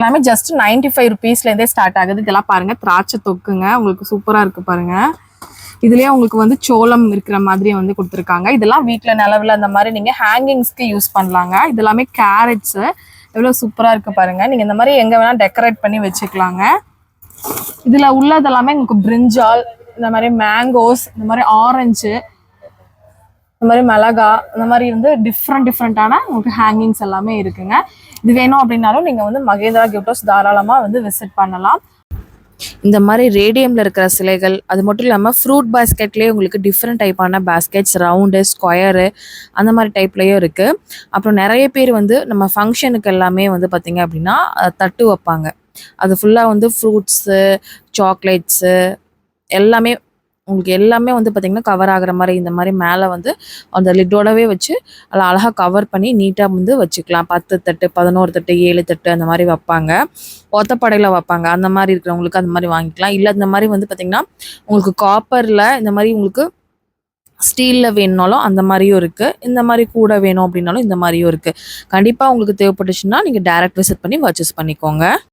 எல்லாமே just 95 ருபீஸ்லேருந்தே start ஆகுது. இதெல்லாம் பாருங்க திராட்சை தொக்குங்க, உங்களுக்கு சூப்பராக இருக்கு பாருங்க. இதுலயே உங்களுக்கு வந்து சோளம் இருக்கிற மாதிரி வந்து கொடுத்துருக்காங்க. இதெல்லாம் வீட்டில் நிலவில் அந்த மாதிரி நீங்கள் ஹேங்கிங்ஸ்க்கு யூஸ் பண்ணலாங்க. இதெல்லாமே கேரட்ஸு எவ்வளோ சூப்பராக இருக்கு பாருங்க. நீங்கள் இந்த மாதிரி எங்கே வேணால் டெக்கரேட் பண்ணி வச்சுக்கலாங்க. இதில் உள்ளதெல்லாமே உங்களுக்கு பிரிஞ்சால், இந்த மாதிரி மேங்கோஸ், இந்த மாதிரி ஆரஞ்சு, இந்த மாதிரி மிளகா, இந்த மாதிரி வந்து டிஃப்ரெண்டான உங்களுக்கு ஹேங்கிங்ஸ் எல்லாமே இருக்குங்க. இது வேணும் அப்படின்னாலும் நீங்கள் வந்து மகேந்திரா கிஃப்ட் ஹவுஸ் தாராளமாக வந்து விசிட் பண்ணலாம். இந்த மாதிரி ரேடியமில் இருக்கிற சிலைகள், அது மட்டும் இல்லாமல் ஃப்ரூட் பாஸ்கெட்லேயே உங்களுக்கு டிஃப்ரெண்ட் டைப்பான பாஸ்கெட்ஸ், ரவுண்டு, ஸ்கொயரு, அந்த மாதிரி டைப்லேயும் இருக்குது. அப்புறம் நிறைய பேர் வந்து நம்ம ஃபங்க்ஷனுக்கு எல்லாமே வந்து பார்த்திங்க அப்படின்னா தட்டு வைப்பாங்க. அது ஃபுல்லாக வந்து ஃப்ரூட்ஸு, சாக்லேட்ஸு எல்லாமே உங்களுக்கு எல்லாமே வந்து பார்த்திங்கன்னா கவர் ஆகிற மாதிரி இந்த மாதிரி மேலே வந்து அந்த லிட்டோடவே வச்சு அதில் அழகாக கவர் பண்ணி நீட்டாக வந்து வச்சுக்கலாம். 10 தட்டு, 11 தட்டு, 7 தட்டு அந்த மாதிரி வைப்பாங்க. ஒத்தப்படையில் வைப்பாங்க. அந்த மாதிரி இருக்கிறவங்களுக்கு அந்த மாதிரி வாங்கிக்கலாம். இல்லை இந்த மாதிரி வந்து பார்த்திங்கன்னா உங்களுக்கு காப்பரில் இந்த மாதிரி உங்களுக்கு ஸ்டீலில் வேணுனாலும் அந்த மாதிரியும் இருக்குது. இந்த மாதிரி கூட வேணும் அப்படின்னாலும் இந்த மாதிரியும் இருக்குது. கண்டிப்பாக உங்களுக்கு தேவைப்பட்டுச்சுன்னா நீங்கள் டைரக்ட் விசிட் பண்ணி பர்ச்சேஸ் பண்ணிக்கோங்க.